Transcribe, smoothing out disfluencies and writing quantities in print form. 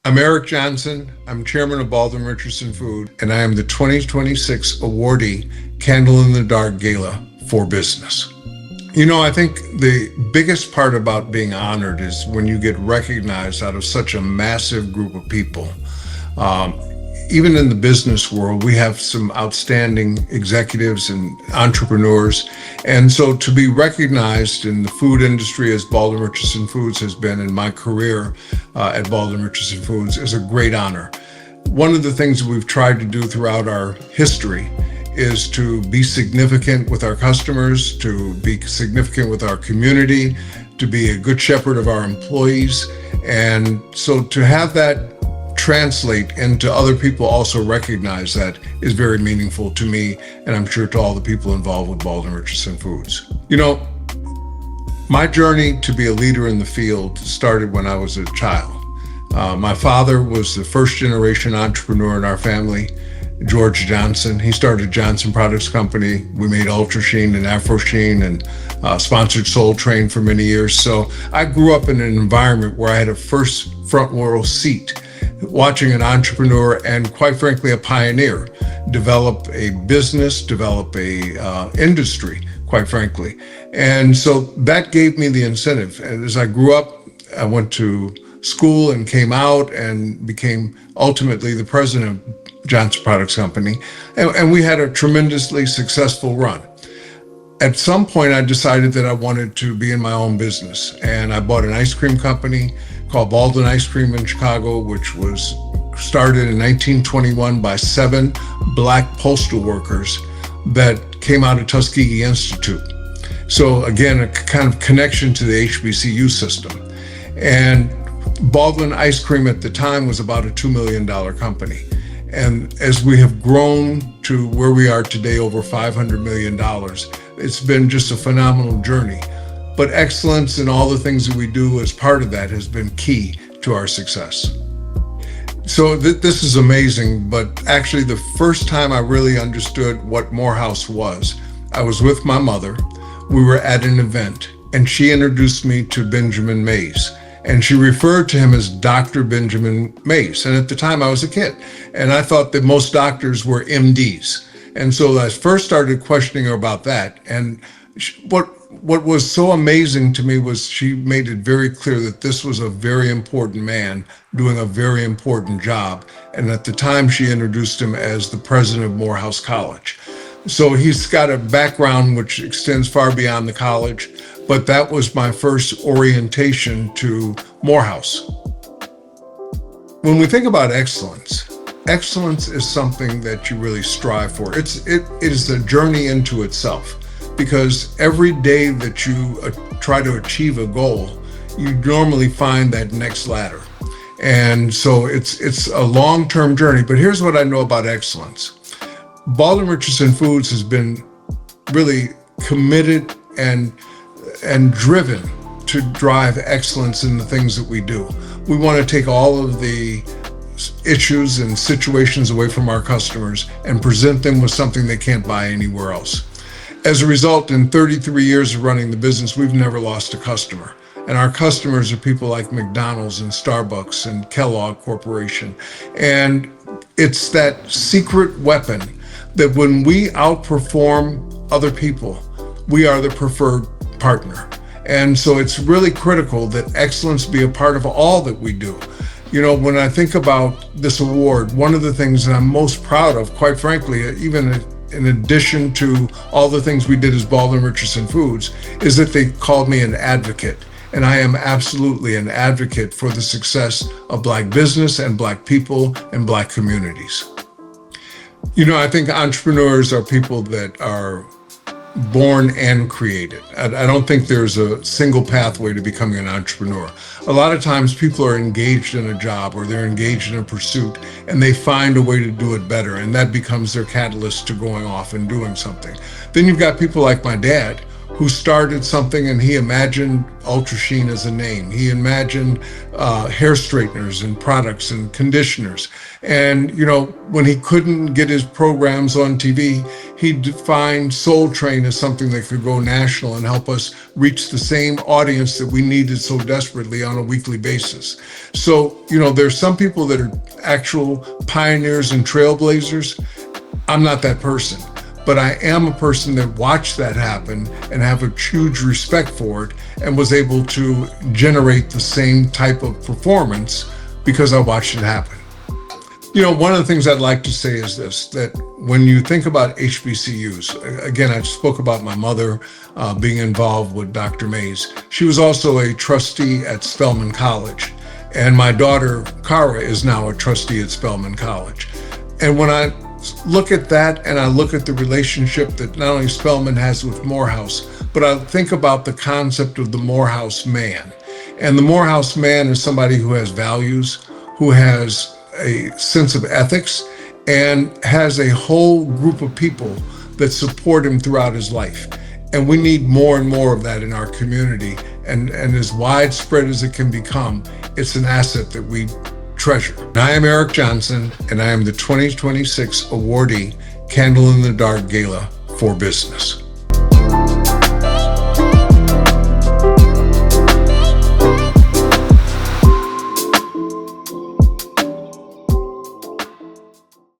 I'm Eric Johnson. I'm chairman of Baldwin Richardson Food, and I am the 2026 awardee Candle in the Dark Gala for Business. I think the biggest part about being honored is when you get recognized out of such a massive group of people. Even in the business world, we have some outstanding executives and entrepreneurs. And so to be recognized in the food industry as Baldwin Richardson Foods has been in my career at Baldwin Richardson Foods is a great honor. One of the things that we've tried to do throughout our history is to be significant with our customers, to be significant with our community, to be a good shepherd of our employees. And so to have that translate into other people also recognize that is very meaningful to me, and I'm sure to all the people involved with Baldwin Richardson Foods. My journey to be a leader in the field started when I was a child. My father was the first generation entrepreneur in our family, George Johnson. He started Johnson Products Company. We made Ultra Sheen and Afro Sheen and sponsored Soul Train for many years. So I grew up in an environment where I had a first front row seat watching an entrepreneur and, quite frankly, a pioneer develop a business, develop a industry, quite frankly. And so that gave me the incentive. And as I grew up, I went to school and came out and became ultimately the president of Johnson Products Company. And we had a tremendously successful run. At some point, I decided that I wanted to be in my own business. And I bought an ice cream company called Baldwin Ice Cream in Chicago, which was started in 1921 by 7 Black postal workers that came out of Tuskegee Institute. So again, a kind of connection to the HBCU system. And Baldwin Ice Cream at the time was about a $2 million company. And as we have grown to where we are today, over $500 million, it's been just a phenomenal journey. But excellence in all the things that we do as part of that has been key to our success. So this is amazing, but actually the first time I really understood what Morehouse was, I was with my mother. We were at an event and she introduced me to Benjamin Mays. And she referred to him as Dr. Benjamin Mays. And at the time I was a kid and I thought that most doctors were MDs. And so I first started questioning her about that. And what was so amazing to me was she made it very clear that this was a very important man doing a very important job. And at the time she introduced him as the president of Morehouse College. So he's got a background which extends far beyond the college, but that was my first orientation to Morehouse. When we think about excellence, excellence is something that you really strive for. It is a journey into itself, because every day that you try to achieve a goal, you normally find that next ladder. And so it's a long-term journey. But here's what I know about excellence. Baldwin Richardson Foods has been really committed and driven to drive excellence in the things that we do. We want to take all of the issues and situations away from our customers and present them with something they can't buy anywhere else. As a result, in 33 years of running the business, we've never lost a customer. And our customers are people like McDonald's and Starbucks and Kellogg Corporation. And it's that secret weapon that when we outperform other people, we are the preferred partner. And so it's really critical that excellence be a part of all that we do. When I think about this award, one of the things that I'm most proud of, quite frankly, even in addition to all the things we did as Baldwin Richardson Foods, is that they called me an advocate. And I am absolutely an advocate for the success of Black business and Black people and Black communities. I think entrepreneurs are people that are born and created. I don't think there's a single pathway to becoming an entrepreneur. A lot of times people are engaged in a job or they're engaged in a pursuit and they find a way to do it better, and that becomes their catalyst to going off and doing something. Then you've got people like my dad, who started something and he imagined Ultra Sheen as a name. He imagined hair straighteners and products and conditioners. And, when he couldn't get his programs on TV, he defined Soul Train as something that could go national and help us reach the same audience that we needed so desperately on a weekly basis. So, there's some people that are actual pioneers and trailblazers. I'm not that person, but I am a person that watched that happen and have a huge respect for it and was able to generate the same type of performance because I watched it happen. One of the things I'd like to say is this, that when you think about HBCUs, again, I spoke about my mother being involved with Dr. Mays. She was also a trustee at Spelman College. And my daughter, Cara, is now a trustee at Spelman College. And when I look at that and I look at the relationship that not only Spelman has with Morehouse, but I think about the concept of the Morehouse man. And the Morehouse man is somebody who has values, who has a sense of ethics, and has a whole group of people that support him throughout his life. And we need more and more of that in our community. And as widespread as it can become, it's an asset that we treasure. I am Eric Johnson, and I am the 2026 awardee Candle in the Dark Gala for Business.